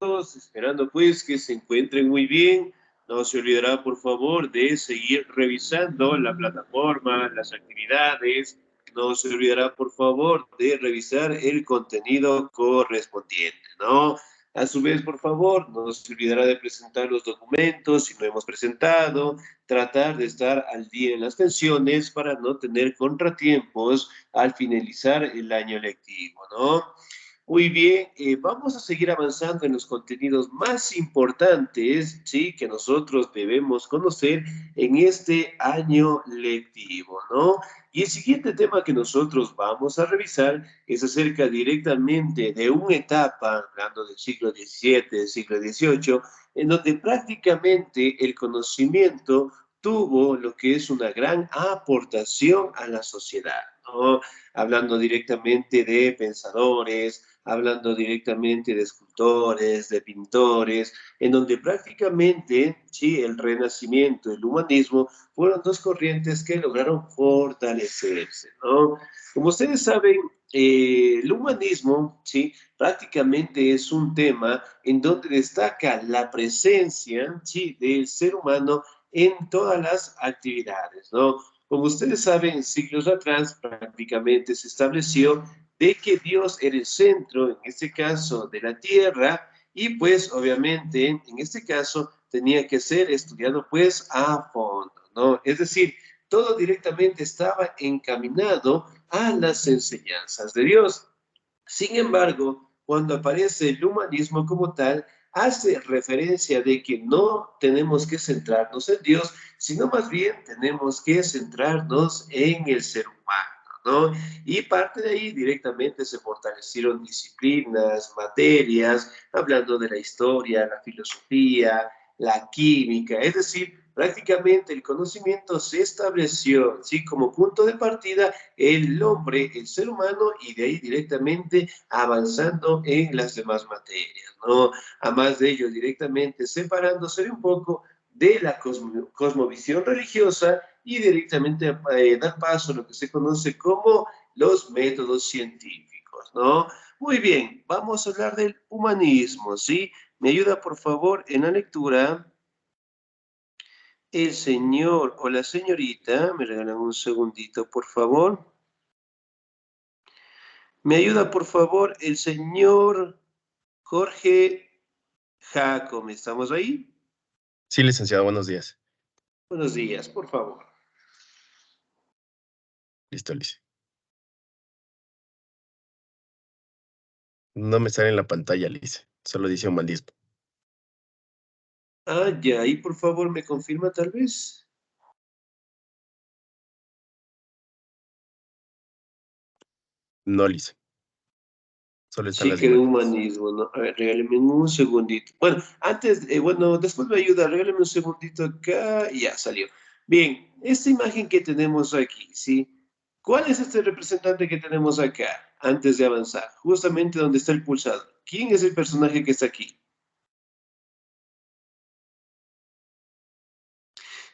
todos, esperando pues que se encuentren muy bien. No se olvidará, por favor, de seguir revisando la plataforma, las actividades. No se olvidará, por favor, de revisar el contenido correspondiente, ¿no? A su vez, por favor, no se olvidará de presentar los documentos si no hemos presentado, tratar de estar al día en las pensiones para no tener contratiempos al finalizar el año lectivo, ¿no? Muy bien, vamos a seguir avanzando en los contenidos más importantes, ¿sí? Que nosotros debemos conocer en este año lectivo, ¿no? Y el siguiente tema que nosotros vamos a revisar es acerca directamente de una etapa, hablando del siglo XVII, del siglo XVIII, en donde prácticamente el conocimiento tuvo lo que es una gran aportación a la sociedad, ¿no? Hablando directamente de pensadores, hablando directamente de escultores, de pintores, en donde prácticamente, sí, el Renacimiento, el humanismo, fueron dos corrientes que lograron fortalecerse, ¿no? Como ustedes saben, el humanismo, sí, prácticamente es un tema en donde destaca la presencia, sí, del ser humano en todas las actividades, ¿no? Como ustedes saben, siglos atrás prácticamente se estableció de que Dios era el centro, en este caso, de la tierra, y pues obviamente en este caso tenía que ser estudiado pues a fondo, ¿no? Es decir, todo directamente estaba encaminado a las enseñanzas de Dios. Sin embargo, cuando aparece el humanismo como tal, hace referencia de que no tenemos que centrarnos en Dios, sino más bien tenemos que centrarnos en el ser humano, ¿no? Y parte de ahí directamente se fortalecieron disciplinas, materias, hablando de la historia, la filosofía, la química, es decir, prácticamente el conocimiento se estableció, ¿sí? Como punto de partida el hombre, el ser humano, y de ahí directamente avanzando en las demás materias, ¿no? A más de ello, directamente separándose un poco de la cosmovisión religiosa y directamente dar paso a lo que se conoce como los métodos científicos, ¿no? Muy bien, vamos a hablar del humanismo, ¿sí? ¿Me ayuda, por favor, en la lectura? El señor o la señorita, me regalan un segundito, por favor. Me ayuda, por favor, el señor Jorge Jacome. ¿Estamos ahí? Sí, licenciado, buenos días. Buenos días, por favor. Listo, lice. No me sale en la pantalla, lice. Solo dice humanismo. Ah, ya, y por favor, ¿me confirma tal vez? No, lice. Solo están Sí, las que de imágenes. humanismo, ¿no? A ver, regáleme un segundito. Bueno, antes, bueno, después me ayuda, regáleme un segundito acá y ya salió. Bien, esta imagen que tenemos aquí, ¿sí? ¿Cuál es este representante que tenemos acá, antes de avanzar? Justamente donde está el pulsador. ¿Quién es el personaje que está aquí?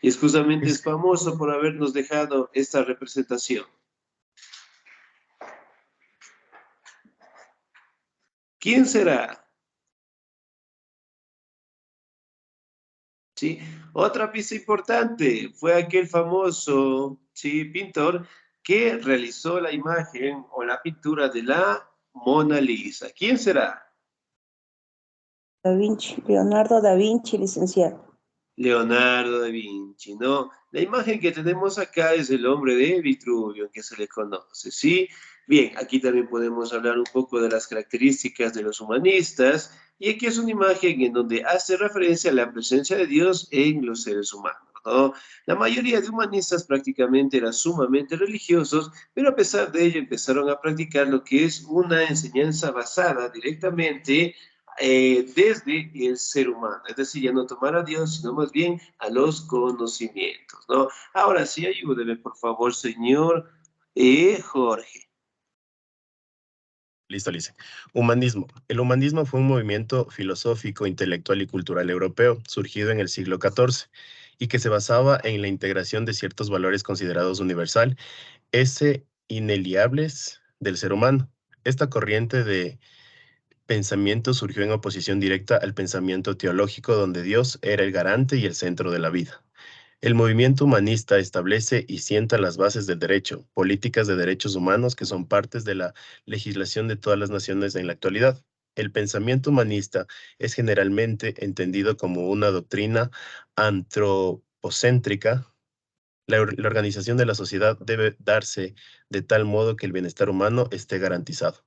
Y es justamente es Es- famoso por habernos dejado esta representación. ¿Quién será? ¿Sí? Otra pista importante fue aquel famoso, ¿sí? Pintor que realizó la imagen o la pintura de la Mona Lisa. ¿Quién será? Da Vinci, Leonardo da Vinci, licenciado. Leonardo da Vinci, ¿no? La imagen que tenemos acá es el hombre de Vitruvio, que se le conoce, ¿sí? Bien, aquí también podemos hablar un poco de las características de los humanistas, y aquí es una imagen en donde hace referencia a la presencia de Dios en los seres humanos, ¿no? La mayoría de humanistas prácticamente eran sumamente religiosos, pero a pesar de ello empezaron a practicar lo que es una enseñanza basada directamente desde el ser humano, es decir, ya no tomar a Dios, sino más bien a los conocimientos, ¿no? Ahora sí, ayúdeme, por favor, señor Jorge. Listo, lice. Humanismo. El humanismo fue un movimiento filosófico, intelectual y cultural europeo, surgido en el siglo XIV, y que se basaba en la integración de ciertos valores considerados universal, ineliables del ser humano. Esta corriente de pensamiento surgió en oposición directa al pensamiento teológico donde Dios era el garante y el centro de la vida. El movimiento humanista establece y sienta las bases del derecho, políticas de derechos humanos que son partes de la legislación de todas las naciones en la actualidad. El pensamiento humanista es generalmente entendido como una doctrina antropocéntrica. La organización de la sociedad debe darse de tal modo que el bienestar humano esté garantizado.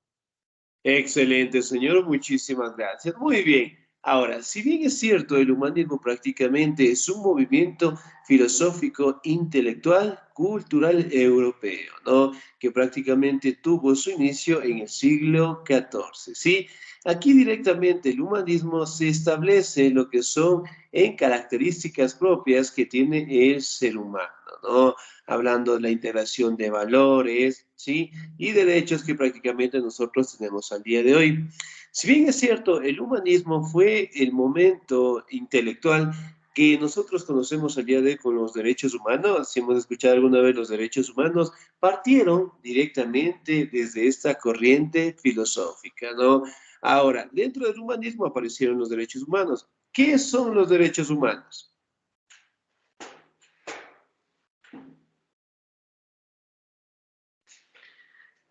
Excelente, señor. Muchísimas gracias. Muy bien. Ahora, si bien es cierto, el humanismo prácticamente es un movimiento filosófico, intelectual, cultural europeo, ¿no? Que prácticamente tuvo su inicio en el siglo XIV, ¿sí? Aquí directamente el humanismo se establece lo que son en características propias que tiene el ser humano, ¿no? Hablando de la integración de valores, ¿sí? Y derechos que prácticamente nosotros tenemos al día de hoy. Si bien es cierto, el humanismo fue el momento intelectual que nosotros conocemos al día de hoy con los derechos humanos, si hemos escuchado alguna vez los derechos humanos, partieron directamente desde esta corriente filosófica, ¿no? Ahora, dentro del humanismo aparecieron los derechos humanos. ¿Qué son los derechos humanos?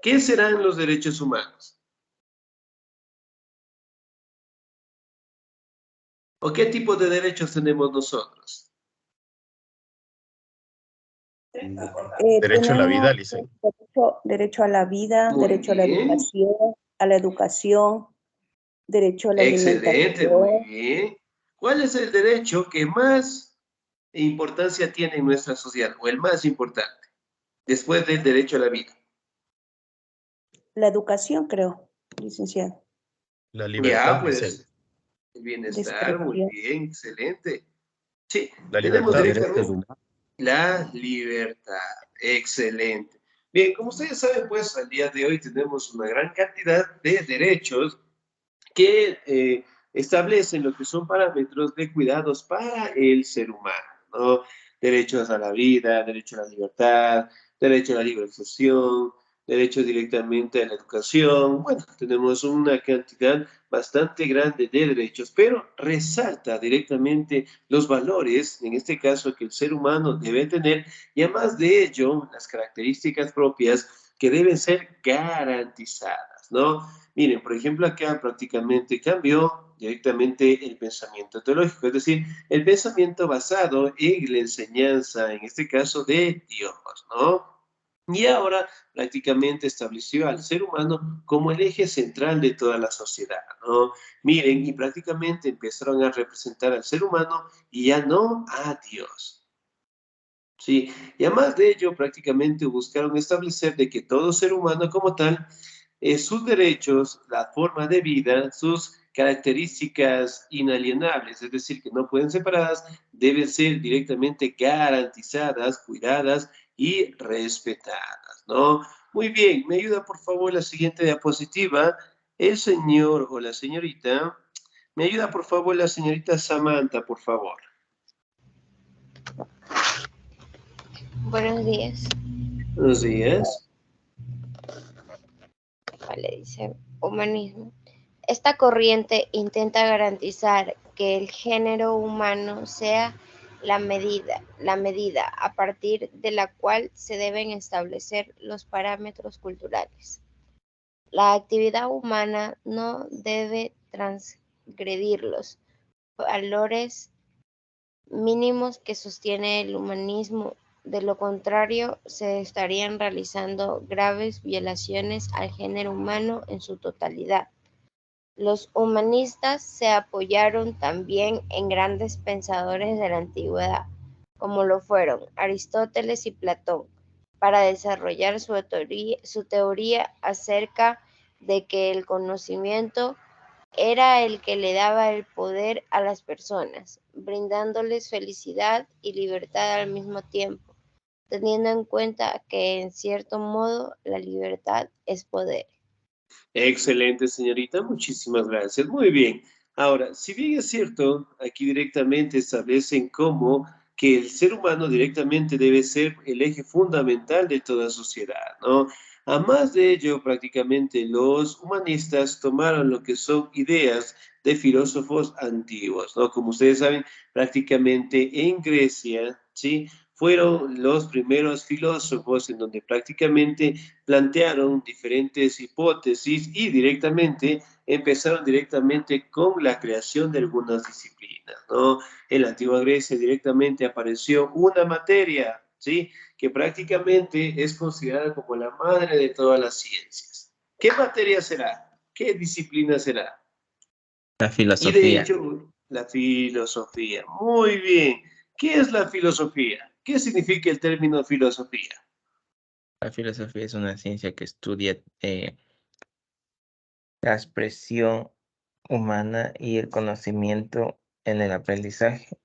¿Qué serán los derechos humanos? ¿O qué tipo de derechos tenemos nosotros? Derecho a la vida, Tenemos Licen. derecho a la vida, Muy derecho bien. a la educación, derecho a la Excelente, muy alimentación, bien. ¿Cuál es el derecho que más importancia tiene en nuestra sociedad o el más importante después del derecho a la vida? la educación, creo, licenciado. La Ya, libertad, Licen. pues, el bienestar, muy Descripción. bien, excelente. Sí, La tenemos libertad. directamente la libertad. Excelente. Bien, como ustedes saben, pues al día de hoy tenemos una gran cantidad de derechos que establecen lo que son parámetros de cuidados para el ser humano, ¿no? Derechos a la vida, derecho a la libertad, derecho a la libre expresión, derecho directamente a la educación. Bueno, tenemos una cantidad bastante grande de derechos, pero resalta directamente los valores, en este caso, que el ser humano debe tener, y además de ello, las características propias que deben ser garantizadas, ¿no? Miren, por ejemplo, acá prácticamente cambió directamente el pensamiento teológico, es decir, el pensamiento basado en la enseñanza, en este caso, de Dios, ¿no? Y ahora prácticamente estableció al ser humano como el eje central de toda la sociedad, ¿no? Miren, y prácticamente empezaron a representar al ser humano y ya no a Dios. Sí, y además de ello, prácticamente buscaron establecer de que todo ser humano como tal, sus derechos, la forma de vida, sus características inalienables, es decir, que no pueden separadas, deben ser directamente garantizadas, cuidadas y respetadas, ¿no? Muy bien, me ayuda por favor la siguiente diapositiva. El señor o la señorita, me ayuda por favor la señorita Samantha, por favor. Buenos días. Buenos días. Vale, dice humanismo. Esta corriente intenta garantizar que el género humano sea la medida a partir de la cual se deben establecer los parámetros culturales. La actividad humana no debe transgredir los valores mínimos que sostiene el humanismo. De lo contrario, se estarían realizando graves violaciones al género humano en su totalidad. Los humanistas se apoyaron también en grandes pensadores de la antigüedad, como lo fueron Aristóteles y Platón, para desarrollar su teoría acerca de que el conocimiento era el que le daba el poder a las personas, brindándoles felicidad y libertad al mismo tiempo, teniendo en cuenta que, en cierto modo, la libertad es poder. Excelente, señorita. Muchísimas gracias. Muy bien. Ahora, si bien es cierto, aquí directamente establecen cómo que el ser humano directamente debe ser el eje fundamental de toda sociedad, ¿no? A más de ello, prácticamente los humanistas tomaron lo que son ideas de filósofos antiguos, ¿no? Como ustedes saben, prácticamente en Grecia, ¿sí? Fueron los primeros filósofos en donde prácticamente plantearon diferentes hipótesis y directamente empezaron directamente con la creación de algunas disciplinas, ¿no? En la antigua Grecia directamente apareció una materia, ¿sí? Que prácticamente es considerada como la madre de todas las ciencias. ¿Qué materia será? ¿Qué disciplina será? La Y de filosofía. hecho, la filosofía. Muy bien. ¿Qué es la filosofía? ¿Qué significa el término filosofía? La filosofía es una ciencia que estudia la expresión humana y el conocimiento en el aprendizaje.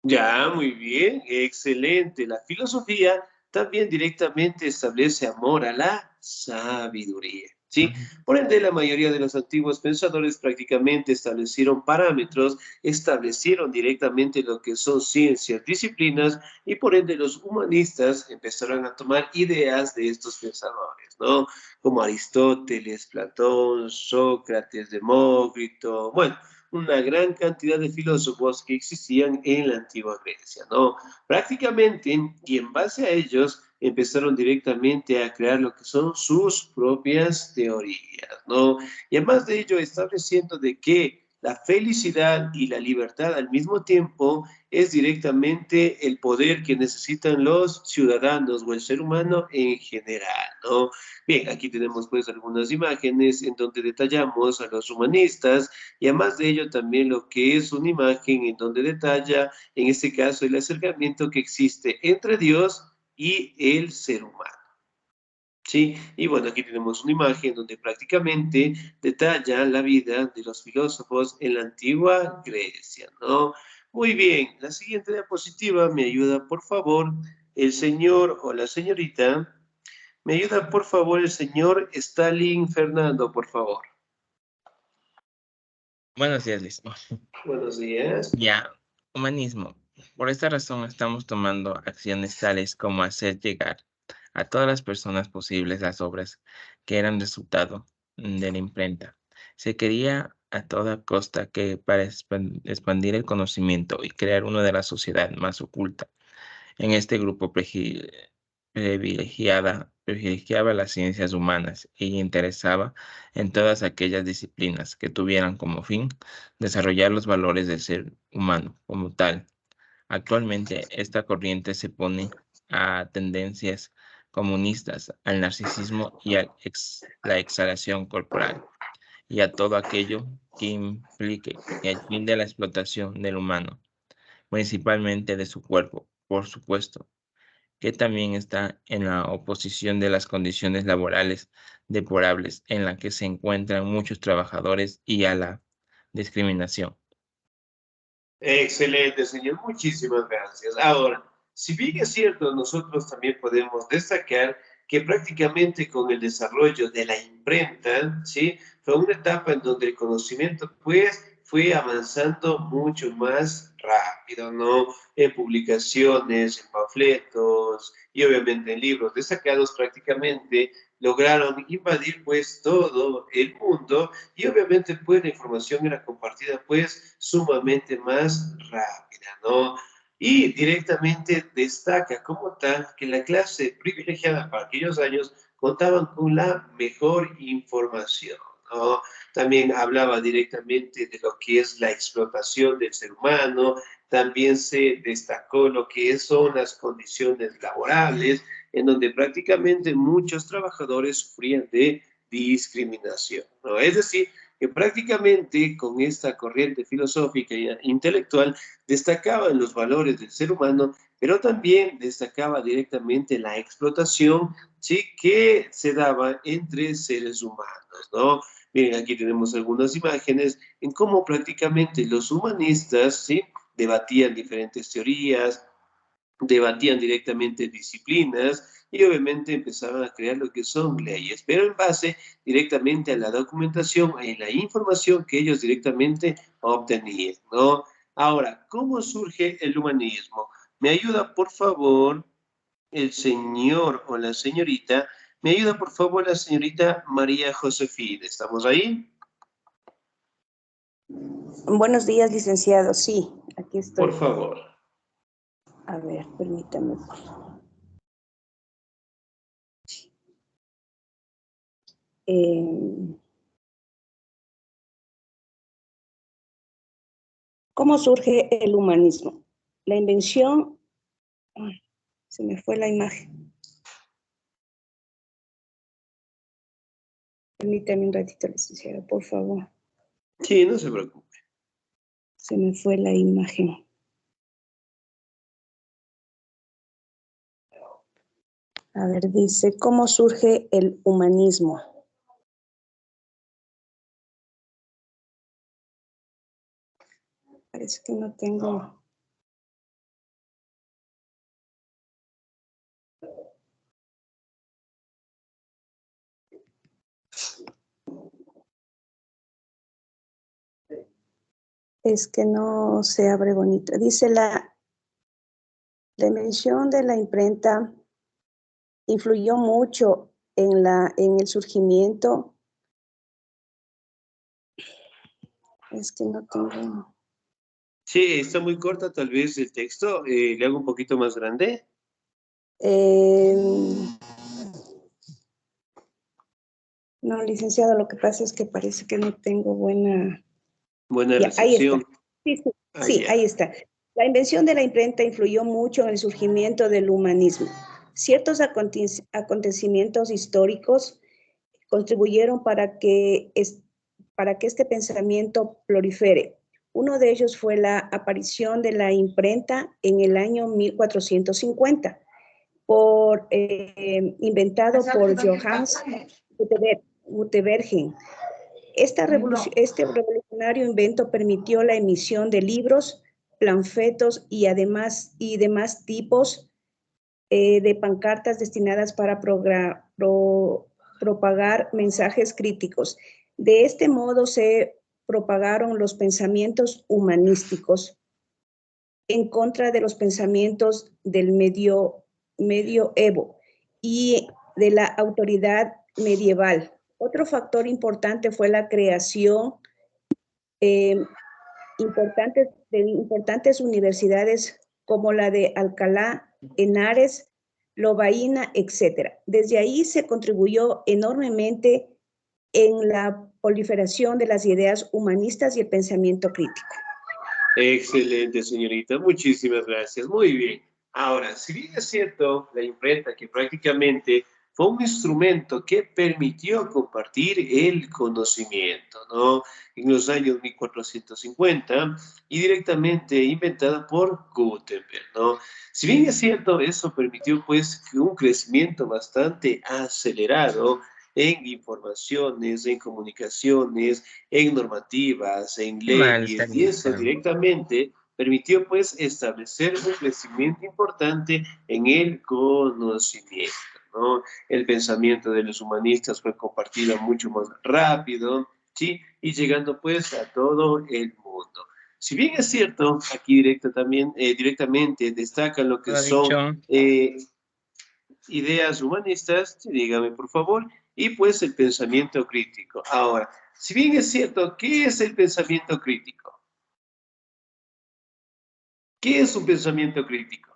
Ya, muy bien, excelente. La filosofía también directamente establece amor a la sabiduría, ¿sí? Por ende, la mayoría de los antiguos pensadores prácticamente establecieron parámetros, establecieron directamente lo que son ciencias, disciplinas, y por ende los humanistas empezaron a tomar ideas de estos pensadores, ¿no? Como Aristóteles, Platón, Sócrates, Demócrito, bueno, una gran cantidad de filósofos que existían en la antigua Grecia, ¿no? Prácticamente, y en base a ellos, empezaron directamente a crear lo que son sus propias teorías, ¿no? Y además de ello, estableciendo de que la felicidad y la libertad al mismo tiempo es directamente el poder que necesitan los ciudadanos o el ser humano en general, ¿no? Bien, aquí tenemos pues algunas imágenes en donde detallamos a los humanistas y además de ello también lo que es una imagen en donde detalla, en este caso, el acercamiento que existe entre Dios y el ser humano. Sí, y bueno, aquí tenemos una imagen donde prácticamente detalla la vida de los filósofos en la antigua Grecia, ¿no? Muy bien, la siguiente diapositiva me ayuda, por favor, el señor o la señorita. Me ayuda, por favor, el señor Stalin Fernando, por favor. Buenos días, Liz. Buenos días. Ya, humanismo. Por esta razón estamos tomando acciones tales como hacer llegar a todas las personas posibles las obras que eran resultado de la imprenta. Se quería a toda costa que para expandir el conocimiento y crear una de la sociedad más oculta. En este grupo privilegiaba las ciencias humanas y interesaba en todas aquellas disciplinas que tuvieran como fin desarrollar los valores del ser humano como tal. Actualmente, esta corriente se pone a tendencias comunistas, al narcisismo y a la exhalación corporal, y a todo aquello que implique el fin de la explotación del humano, principalmente de su cuerpo, por supuesto, que también está en la oposición de las condiciones laborales deplorables en las que se encuentran muchos trabajadores y a la discriminación. Excelente, señor. Muchísimas gracias. Ahora, si bien es cierto, nosotros también podemos destacar que prácticamente con el desarrollo de la imprenta, ¿sí? Fue una etapa en donde el conocimiento, pues, fue avanzando mucho más rápido, ¿no? En publicaciones, en panfletos y obviamente en libros destacados prácticamente lograron invadir, pues, todo el mundo y obviamente pues la información era compartida pues sumamente más rápida, ¿no? Y directamente destaca como tal que la clase privilegiada para aquellos años contaban con la mejor información, ¿no? También hablaba directamente de lo que es la explotación del ser humano, también se destacó lo que son las condiciones laborales, en donde prácticamente muchos trabajadores sufrían de discriminación, ¿no? Es decir, que prácticamente con esta corriente filosófica e intelectual destacaban los valores del ser humano, pero también destacaba directamente la explotación, ¿sí? Que se daba entre seres humanos, ¿no? Miren, aquí tenemos algunas imágenes en cómo prácticamente los humanistas, ¿sí? Debatían diferentes teorías, debatían directamente disciplinas y obviamente empezaban a crear lo que son leyes, pero en base directamente a la documentación y la información que ellos directamente obtenían, ¿no? Ahora, ¿cómo surge el humanismo? Me ayuda, por favor, el señor o la señorita Me ayuda, por favor, la señorita María Josefina. ¿Estamos ahí? Buenos días, licenciado. Sí, aquí estoy. Por favor. A ver, permítame, por favor. ¿Cómo surge el humanismo? La invención... Ay, se me fue la imagen. Permítame un ratito, licenciado, por favor. Sí, no se preocupe. Se me fue la imagen. A ver, dice, ¿cómo surge el humanismo? Parece que no tengo... Es que no se abre bonito. Dice la invención de la imprenta influyó mucho en el surgimiento. Es que no tengo... Sí, está muy corta tal vez el texto. ¿Le hago un poquito más grande? No, licenciado, lo que pasa es que parece que no tengo buena... Buena Ya, ahí está. recepción. Sí, Ya. ahí está. La invención de la imprenta influyó mucho en el surgimiento del humanismo. Ciertos acontecimientos históricos contribuyeron para que este pensamiento prolifere. Uno de ellos fue la aparición de la imprenta en el año 1450, inventado por Johannes Gutenberg. Este revolucionario invento permitió la emisión de libros, panfletos y demás tipos de pancartas destinadas para propagar mensajes críticos. De este modo se propagaron los pensamientos humanísticos en contra de los pensamientos del medioevo y de la autoridad medieval. Otro factor importante fue la creación de importantes universidades como la de Alcalá, Henares, Lovaina, etc. Desde ahí se contribuyó enormemente en la proliferación de las ideas humanistas y el pensamiento crítico. Excelente, señorita. Muchísimas gracias. Muy bien. Ahora, si bien es cierto, la imprenta que prácticamente fue un instrumento que permitió compartir el conocimiento, ¿no? En los años 1450 y directamente inventada por Gutenberg, ¿no? Si bien es cierto, eso permitió pues un crecimiento bastante acelerado en informaciones, en comunicaciones, en normativas, en Qué mal está leyes, y eso lista. directamente permitió pues establecer un crecimiento importante en el conocimiento, ¿no? El pensamiento de los humanistas fue compartido mucho más rápido, ¿sí? Y llegando pues a todo el mundo. Si bien es cierto, aquí directamente destacan lo que Lo ha son dicho. ideas humanistas, dígame por favor, y pues el pensamiento crítico. Ahora, si bien es cierto, ¿qué es el pensamiento crítico? ¿Qué es un pensamiento crítico?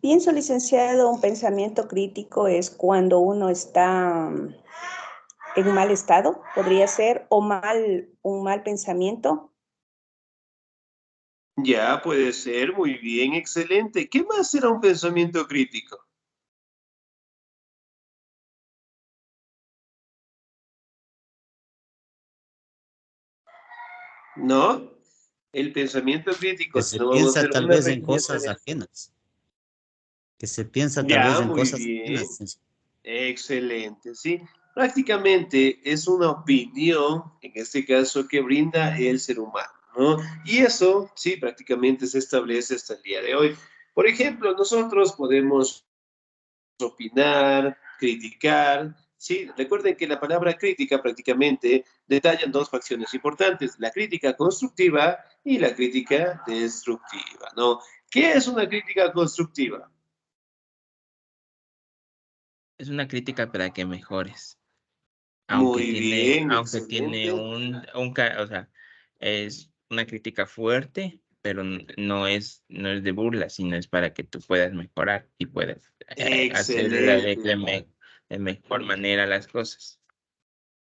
Pienso, licenciado, un pensamiento crítico es cuando uno está en mal estado, podría ser, o un mal pensamiento. Ya, puede ser, muy bien, excelente. ¿Qué más será un pensamiento crítico? ¿No? El pensamiento crítico, Que si se no vamos a piensa hacer tal una vez en referencia cosas de... ajenas. Que se piensa tal vez Ya, en muy cosas bien. ajenas. Excelente, sí. Prácticamente es una opinión, en este caso, que brinda el ser humano, ¿no? Y eso, sí, prácticamente se establece hasta el día de hoy. Por ejemplo, nosotros podemos opinar, criticar, ¿sí? Recuerden que la palabra crítica prácticamente detalla dos facciones importantes, la crítica constructiva y la crítica destructiva, ¿no? ¿Qué es una crítica constructiva? es una crítica para que mejores. Muy bien, Aunque tiene excelente. o sea, es una crítica fuerte, pero no es de burla, sino es para que tú puedas mejorar y puedas hacer Excelente. de mejor manera las cosas.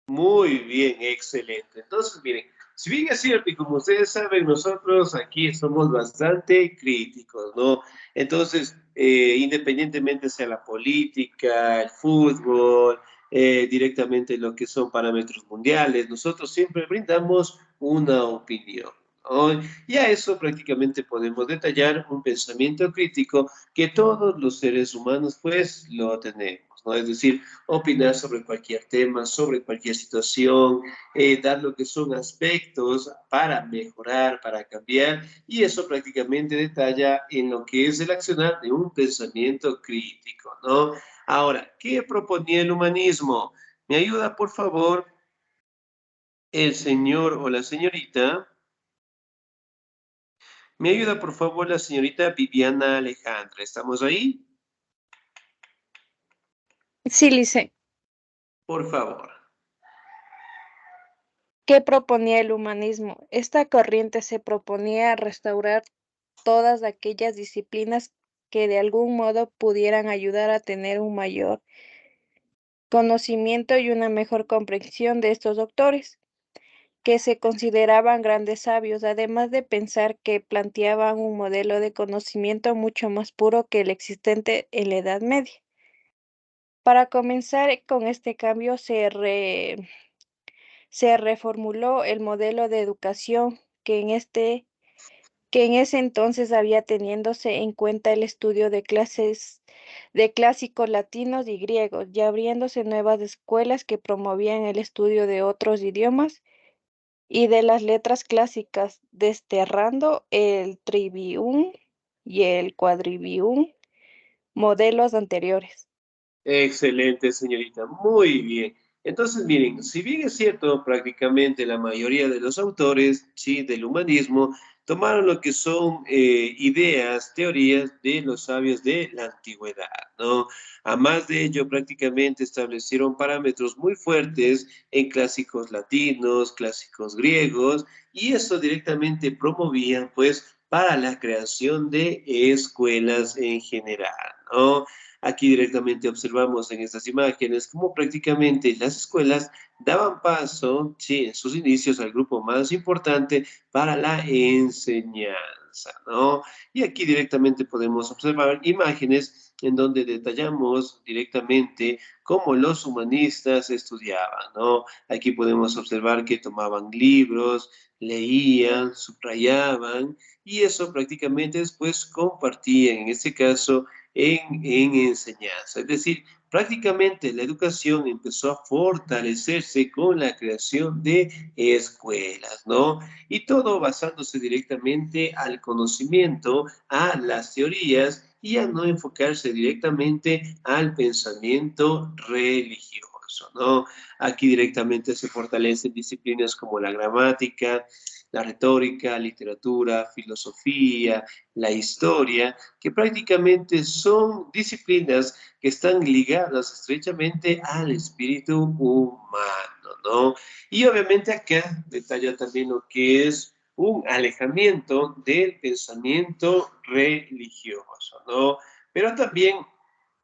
Muy bien, excelente. Entonces, miren, si bien es cierto, y como ustedes saben, nosotros aquí somos bastante críticos, ¿no? Entonces, independientemente sea la política, el fútbol, directamente lo que son parámetros mundiales, nosotros siempre brindamos una opinión, ¿no? Y a eso prácticamente podemos detallar un pensamiento crítico que todos los seres humanos, pues, lo tenemos, ¿no? Es decir, opinar sobre cualquier tema, sobre cualquier situación, dar lo que son aspectos para mejorar, para cambiar, y eso prácticamente detalla en lo que es el accionar de un pensamiento crítico, ¿no? Ahora, ¿qué proponía el humanismo? ¿Me ayuda, por favor, el señor o la señorita? ¿Me ayuda, por favor, la señorita Viviana Alejandra? ¿Estamos ahí? Sí, Lice. Por favor. ¿Qué proponía el humanismo? Esta corriente se proponía restaurar todas aquellas disciplinas que de algún modo pudieran ayudar a tener un mayor conocimiento y una mejor comprensión de estos doctores, que se consideraban grandes sabios, además de pensar que planteaban un modelo de conocimiento mucho más puro que el existente en la Edad Media. Para comenzar con este cambio se reformuló el modelo de educación que en ese entonces había teniéndose en cuenta el estudio de clases de clásicos latinos y griegos, y abriéndose nuevas escuelas que promovían el estudio de otros idiomas y de las letras clásicas, desterrando el trivium y el quadrivium, modelos anteriores. Excelente, señorita. Muy bien. Entonces, miren, si bien es cierto, prácticamente la mayoría de los autores, sí, del humanismo, tomaron lo que son ideas, teorías de los sabios de la antigüedad, ¿no? A más de ello, prácticamente establecieron parámetros muy fuertes en clásicos latinos, clásicos griegos, y eso directamente promovían, pues, para la creación de escuelas en general, ¿no? Aquí directamente observamos en estas imágenes cómo prácticamente las escuelas daban paso, sí, en sus inicios al grupo más importante para la enseñanza, ¿no? Y aquí directamente podemos observar imágenes en donde detallamos directamente cómo los humanistas estudiaban, ¿no? Aquí podemos observar que tomaban libros, leían, subrayaban y eso prácticamente después compartían, en este caso, en enseñanza. Es decir, prácticamente la educación empezó a fortalecerse con la creación de escuelas, ¿no? Y todo basándose directamente al conocimiento, a las teorías y a no enfocarse directamente al pensamiento religioso, ¿no? Aquí directamente se fortalecen disciplinas como la gramática, la retórica, literatura, filosofía, la historia, que prácticamente son disciplinas que están ligadas estrechamente al espíritu humano, ¿no? Y obviamente acá detalla también lo que es un alejamiento del pensamiento religioso, ¿no? Pero también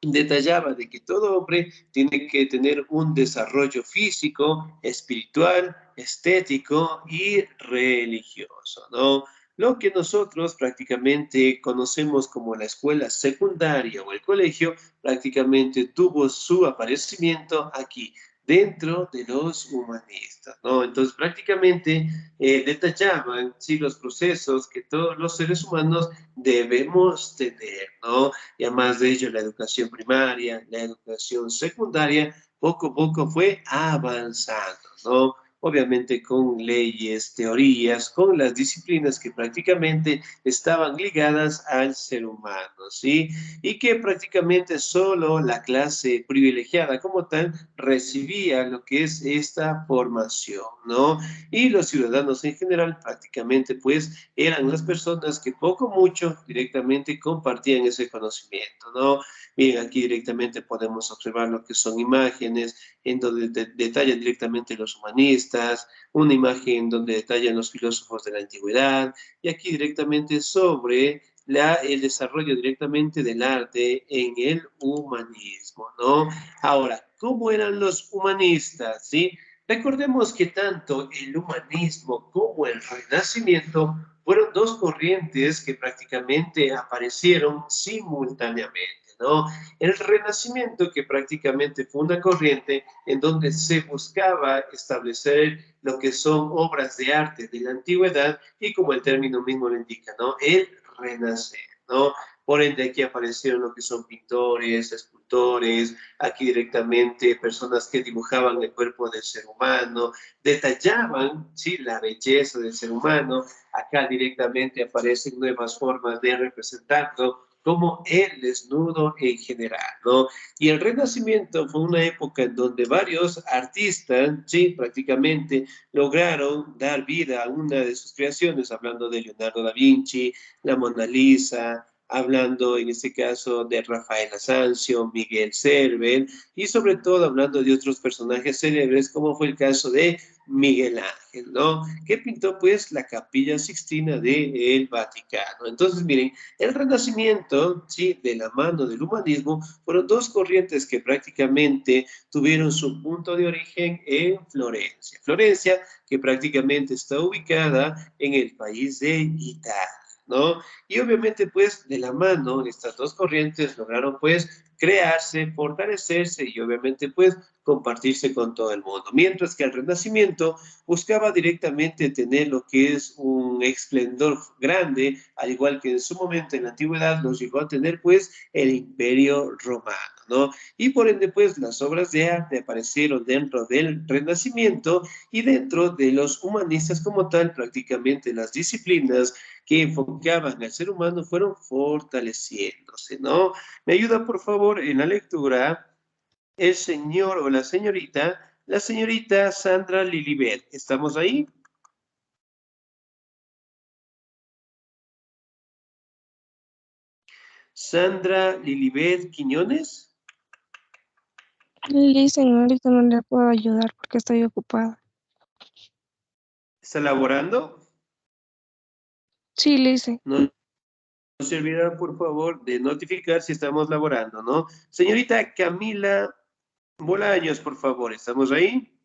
detallaba de que todo hombre tiene que tener un desarrollo físico, espiritual, estético y religioso, ¿no? Lo que nosotros prácticamente conocemos como la escuela secundaria o el colegio, prácticamente tuvo su aparecimiento aquí, dentro de los humanistas, ¿no? Entonces prácticamente detallaban, sí, los procesos que todos los seres humanos debemos tener, ¿no? Y además de ello, la educación primaria, la educación secundaria, poco a poco fue avanzando, ¿no? obviamente con leyes, teorías, con las disciplinas que prácticamente estaban ligadas al ser humano, ¿sí? Y que prácticamente solo la clase privilegiada como tal recibía lo que es esta formación, ¿no? Y los ciudadanos en general prácticamente pues eran las personas que poco mucho directamente compartían ese conocimiento, ¿no? Bien, aquí directamente podemos observar lo que son imágenes en donde detallan directamente los humanistas, una imagen donde detallan los filósofos de la antigüedad, y aquí directamente sobre el desarrollo directamente del arte en el humanismo, ¿no? Ahora, ¿cómo eran los humanistas? ¿Sí? Recordemos que tanto el humanismo como el renacimiento fueron dos corrientes que prácticamente aparecieron simultáneamente, ¿no? El renacimiento, que prácticamente fue una corriente en donde se buscaba establecer lo que son obras de arte de la antigüedad y como el término mismo lo indica, ¿no? El renacer, ¿no? Por ende, aquí aparecieron lo que son pintores, escultores, aquí directamente personas que dibujaban el cuerpo del ser humano, detallaban, ¿sí?, la belleza del ser humano. Acá directamente aparecen nuevas formas de representarlo, como el desnudo en general, ¿no? Y el Renacimiento fue una época en donde varios artistas, sí, prácticamente lograron dar vida a una de sus creaciones, hablando de Leonardo da Vinci, la Mona Lisa, hablando en este caso de Rafael Asancio, Miguel Servet, y sobre todo hablando de otros personajes célebres, como fue el caso de Miguel Ángel, ¿no? Que pintó pues la Capilla Sixtina del Vaticano. Entonces, miren, el Renacimiento, sí, de la mano del humanismo, fueron dos corrientes que prácticamente tuvieron su punto de origen en Florencia. Florencia, que prácticamente está ubicada en el país de Italia, ¿no? Y obviamente, pues, de la mano, estas dos corrientes lograron, pues, crearse, fortalecerse y obviamente, pues, compartirse con todo el mundo. Mientras que el Renacimiento buscaba directamente tener lo que es un esplendor grande, al igual que en su momento en la antigüedad los llegó a tener, pues, el Imperio Romano, ¿no? Y por ende, pues, las obras de arte aparecieron dentro del Renacimiento y dentro de los humanistas como tal, prácticamente las disciplinas que enfocaban al ser humano fueron fortaleciéndose, ¿no? Me ayuda, por favor, en la lectura el señor o la señorita Sandra Lilibet. ¿Estamos ahí? Sandra Lilibet Quiñones. Señorita, no le puedo ayudar porque estoy ocupada. ¿Está laborando? Sí, Lice. No se olvida, por favor, de notificar si estamos laborando, ¿no? Señorita Camila Bolaños, por favor, ¿estamos ahí?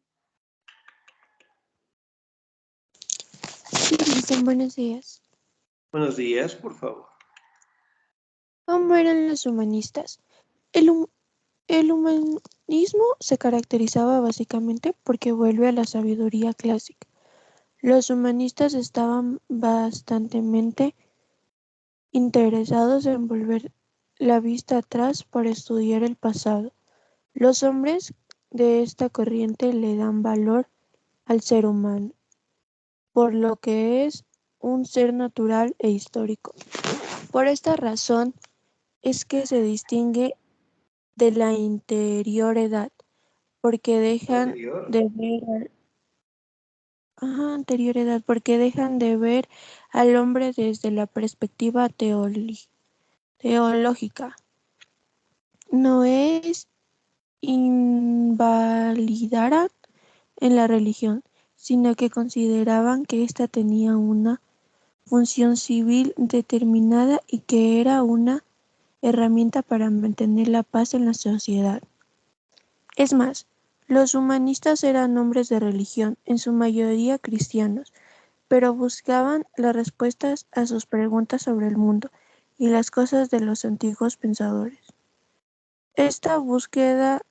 Sí, dicen buenos días. Buenos días, por favor. ¿Cómo eran los humanistas? El humanismo se caracterizaba básicamente porque vuelve a la sabiduría clásica. Los humanistas estaban bastante interesados en volver la vista atrás para estudiar el pasado. Los hombres de esta corriente le dan valor al ser humano, por lo que es un ser natural e histórico. Por esta razón es que se distingue de la interioridad, porque dejan de ver al hombre desde la perspectiva teológica. No es invalidaran en la religión, sino que consideraban que ésta tenía una función civil determinada y que era una herramienta para mantener la paz en la sociedad. Es más, los humanistas eran hombres de religión, en su mayoría cristianos, pero buscaban las respuestas a sus preguntas sobre el mundo y las cosas de los antiguos pensadores. Esta búsqueda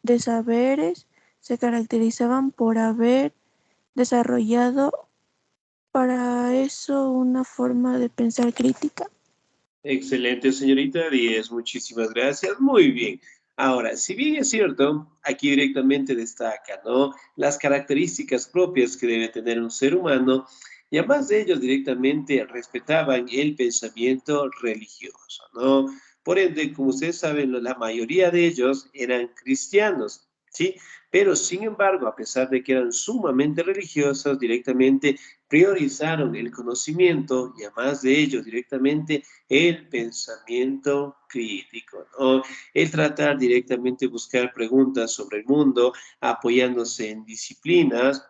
de saberes se caracterizaban por haber desarrollado para eso una forma de pensar crítica. Excelente, señorita 10. Muchísimas gracias. Muy bien. Ahora, si bien es cierto, aquí directamente destaca, ¿no?, las características propias que debe tener un ser humano, y además de ellos directamente respetaban el pensamiento religioso, ¿no? Por ende, como ustedes saben, la mayoría de ellos eran cristianos, ¿sí? Pero sin embargo, a pesar de que eran sumamente religiosos, directamente priorizaron el conocimiento y además de ello directamente el pensamiento crítico, ¿no? El tratar directamente de buscar preguntas sobre el mundo, apoyándose en disciplinas,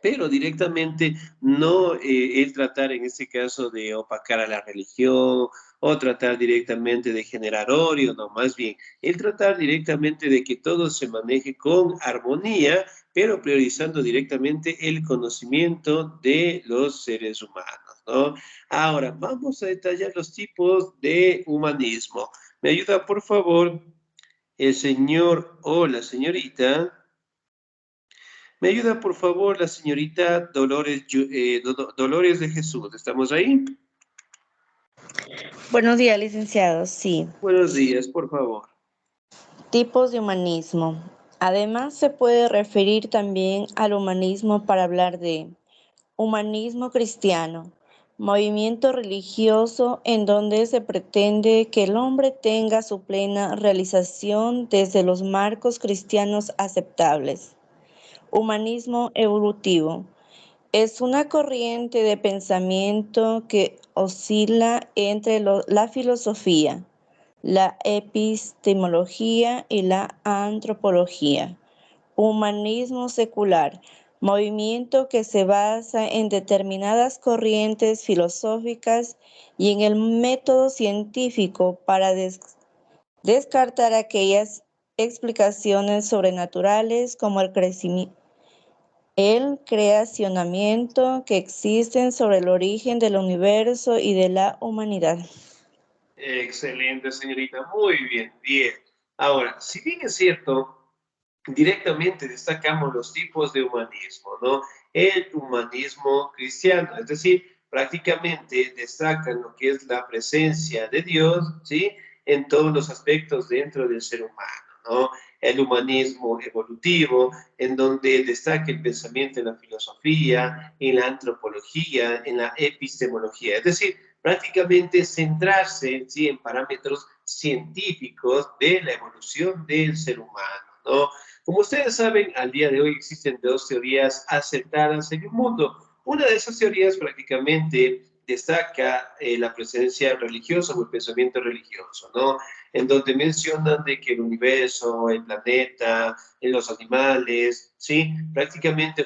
pero directamente no el tratar en este caso de opacar a la religión o tratar directamente de generar odio, no, más bien el tratar directamente de que todo se maneje con armonía, pero priorizando directamente el conocimiento de los seres humanos, ¿no? Ahora, vamos a detallar los tipos de humanismo. ¿Me ayuda, por favor, el señor o la señorita? ¿Me ayuda, por favor, la señorita Dolores, Dolores de Jesús? ¿Estamos ahí? Buenos días, licenciado. Sí. Buenos días, por favor. Tipos de humanismo. Además, se puede referir también al humanismo para hablar de humanismo cristiano, movimiento religioso en donde se pretende que el hombre tenga su plena realización desde los marcos cristianos aceptables. Humanismo evolutivo. Es una corriente de pensamiento que oscila entre la filosofía, la epistemología y la antropología. Humanismo secular, movimiento que se basa en determinadas corrientes filosóficas y en el método científico para descartar aquellas explicaciones sobrenaturales como el creacionamiento que existen sobre el origen del universo y de la humanidad. Excelente, señorita. Muy bien, bien. Ahora, si bien es cierto, directamente destacamos los tipos de humanismo, ¿no? El humanismo cristiano, es decir, prácticamente destacan lo que es la presencia de Dios, ¿sí?, en todos los aspectos dentro del ser humano, ¿no? El humanismo evolutivo, en donde destaca el pensamiento en la filosofía, en la antropología, en la epistemología, es decir, prácticamente centrarse, ¿sí?, en parámetros científicos de la evolución del ser humano, ¿no? Como ustedes saben, al día de hoy existen dos teorías aceptadas en el mundo. Una de esas teorías prácticamente destaca la presencia religiosa o el pensamiento religioso, ¿no? En donde mencionan de que el universo, el planeta, los animales, ¿sí?, prácticamente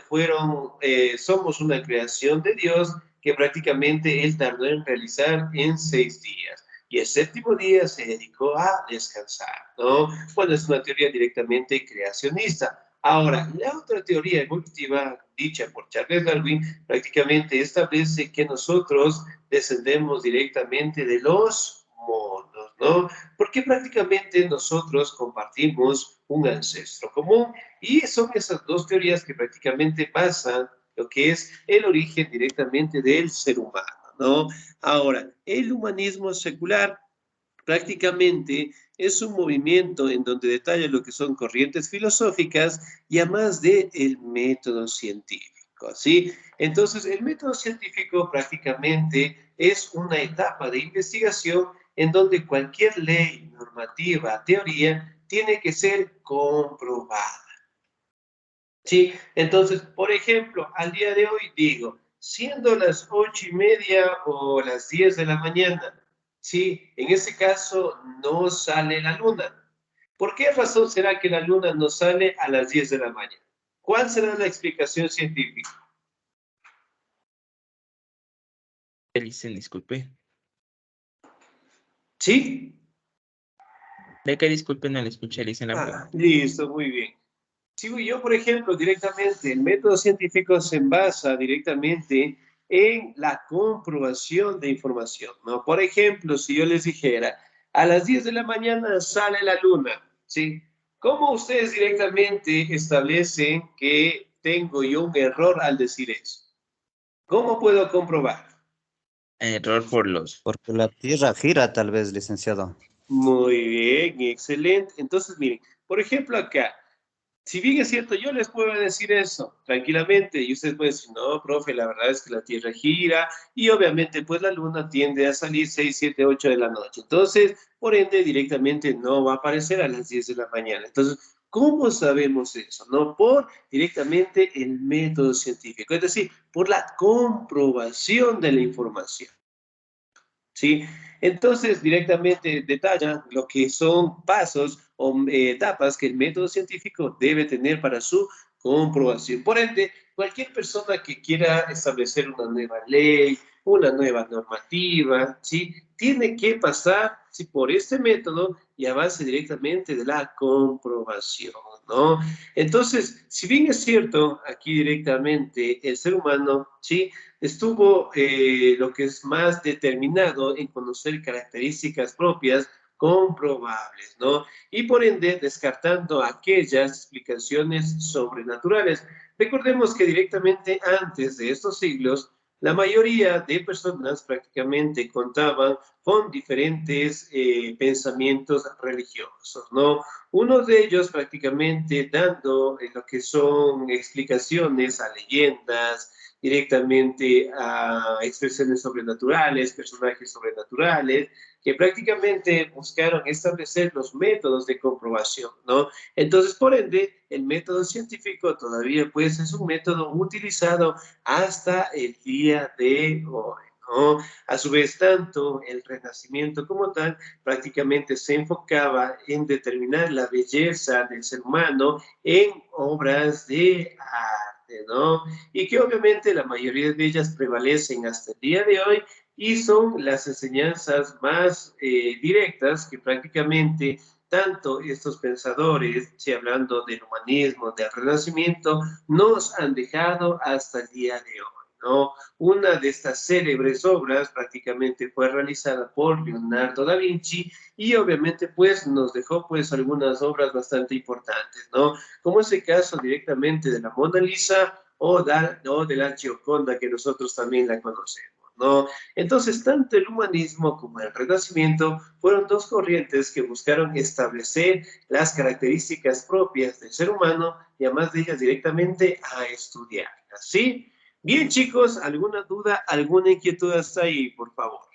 somos una creación de Dios que prácticamente Él tardó en realizar en 6 días. Y el séptimo día se dedicó a descansar, ¿no? Bueno, es una teoría directamente creacionista. Ahora, la otra teoría evolutiva, dicha por Charles Darwin, prácticamente establece que nosotros descendemos directamente de los monos, ¿no? Porque prácticamente nosotros compartimos un ancestro común y son esas dos teorías que prácticamente basan lo que es el origen directamente del ser humano, ¿no? Ahora, el humanismo secular prácticamente es un movimiento en donde detalla lo que son corrientes filosóficas y además del método científico, ¿sí? Entonces, el método científico prácticamente es una etapa de investigación en donde cualquier ley, normativa, teoría, tiene que ser comprobada. Sí, entonces, por ejemplo, al día de hoy digo, siendo las 8:30 o las 10 de la mañana, sí, en ese caso no sale la luna. ¿Por qué razón será que la luna no sale a las 10 de la mañana? ¿Cuál será la explicación científica? Dicen, disculpe. ¿Sí? De que disculpe, no le escuché, dicen la pregunta. Listo, muy bien. Sigo yo, por ejemplo, directamente, el método científico se basa directamente en la comprobación de información, ¿no? Por ejemplo, si yo les dijera, a las 10 de la mañana sale la luna, ¿sí? ¿Cómo ustedes directamente establecen que tengo yo un error al decir eso? ¿Cómo puedo comprobar? Error por los... Porque la Tierra gira, tal vez, licenciado. Muy bien, excelente. Entonces, miren, por ejemplo, acá, si bien es cierto, yo les puedo decir eso tranquilamente, y ustedes pueden decir, no, profe, la verdad es que la Tierra gira, y obviamente, pues la Luna tiende a salir 6, 7, 8 de la noche. Entonces, por ende, directamente no va a aparecer a las 10 de la mañana. Entonces, ¿cómo sabemos eso? No por directamente el método científico, es decir, por la comprobación de la información. ¿Sí? Entonces, directamente detalla lo que son pasos o etapas que el método científico debe tener para su comprobación. Por ende, cualquier persona que quiera establecer una nueva ley, una nueva normativa, ¿sí? Tiene que pasar, ¿sí? Por este método y avance directamente de la comprobación, ¿no? Entonces, si bien es cierto, aquí directamente el ser humano, ¿sí? Estuvo lo que es más determinado en conocer características propias comprobables, ¿no? Y por ende, descartando aquellas explicaciones sobrenaturales. Recordemos que directamente antes de estos siglos, la mayoría de personas prácticamente contaban con diferentes pensamientos religiosos, ¿no? Uno de ellos prácticamente dando lo que son explicaciones a leyendas, directamente a expresiones sobrenaturales, personajes sobrenaturales, que prácticamente buscaron establecer los métodos de comprobación, ¿no? Entonces, por ende, el método científico todavía pues es un método utilizado hasta el día de hoy, ¿no? A su vez, tanto el Renacimiento como tal prácticamente se enfocaba en determinar la belleza del ser humano en obras de arte, ¿no? Y que obviamente la mayoría de ellas prevalecen hasta el día de hoy y son las enseñanzas más directas que prácticamente tanto estos pensadores, si hablando del humanismo, del renacimiento, nos han dejado hasta el día de hoy, ¿no? Una de estas célebres obras prácticamente fue realizada por Leonardo da Vinci y obviamente pues nos dejó pues algunas obras bastante importantes, ¿no? Como es el caso directamente de la Mona Lisa o de la Gioconda, que nosotros también la conocemos, ¿no? Entonces, tanto el humanismo como el Renacimiento fueron dos corrientes que buscaron establecer las características propias del ser humano y además de ellas directamente a estudiarlas, ¿sí? Bien, chicos, ¿alguna duda, alguna inquietud hasta ahí, por favor?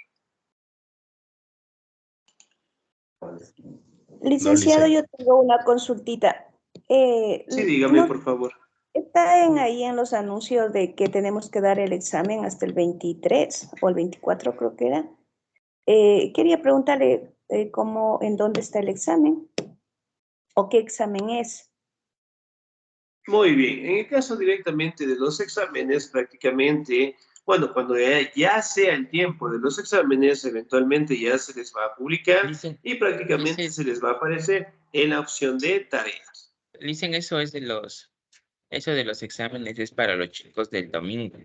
Licenciado, yo tengo una consultita. Sí, dígame, por favor. Está ahí en los anuncios de que tenemos que dar el examen hasta el 23 o el 24, creo que era. Quería preguntarle en dónde está el examen o qué examen es. Muy bien, en el caso directamente de los exámenes, prácticamente, bueno, cuando ya sea el tiempo de los exámenes, eventualmente ya se les va a publicar y prácticamente se les va a aparecer en la opción de tareas. Dicen eso de los exámenes es para los chicos del domingo.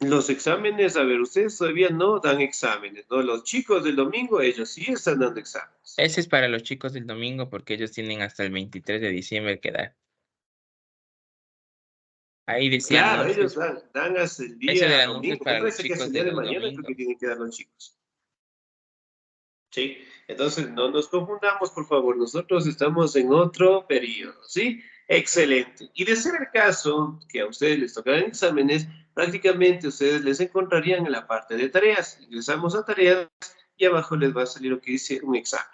Los exámenes, a ver, ustedes todavía no dan exámenes, ¿no? Los chicos del domingo, ellos sí están dando exámenes. Ese es para los chicos del domingo porque ellos tienen hasta el 23 de diciembre que dar. Ahí decían, Claro, ¿no? ellos dan hasta el Ese del día anuncio es domingo. para Me los parece que es chicos el de día de los mañana, creo que domingos. tienen que dar los chicos. Sí, entonces no nos confundamos, por favor. Nosotros estamos en otro periodo, ¿sí? Excelente. Y de ser el caso que a ustedes les tocarán exámenes, prácticamente ustedes les encontrarían en la parte de tareas. Ingresamos a tareas y abajo les va a salir lo que dice un examen,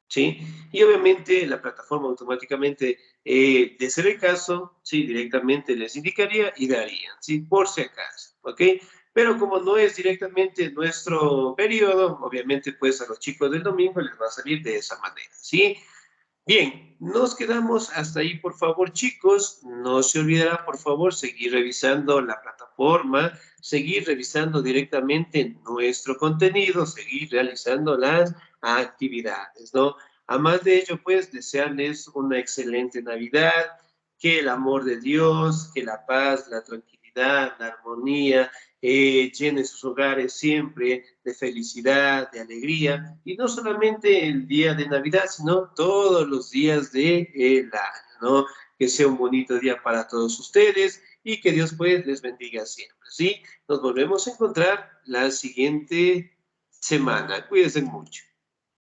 ¿sí? Y obviamente la plataforma automáticamente, de ser el caso, sí, directamente les indicaría y darían, ¿sí? Por si acaso, ¿ok? Pero como no es directamente nuestro periodo, obviamente pues a los chicos del domingo les va a salir de esa manera, ¿sí? Bien, nos quedamos hasta ahí, por favor, chicos. No se olvidará, por favor, seguir revisando la plataforma, seguir revisando directamente nuestro contenido, seguir realizando las actividades, ¿no? Además de ello, pues, desearles una excelente Navidad, que el amor de Dios, que la paz, la tranquilidad, la armonía, llene sus hogares siempre de felicidad, de alegría, y no solamente el día de Navidad, sino todos los días del año, ¿no? Que sea un bonito día para todos ustedes y que Dios pues les bendiga siempre, ¿sí? Nos volvemos a encontrar la siguiente semana. Cuídense mucho.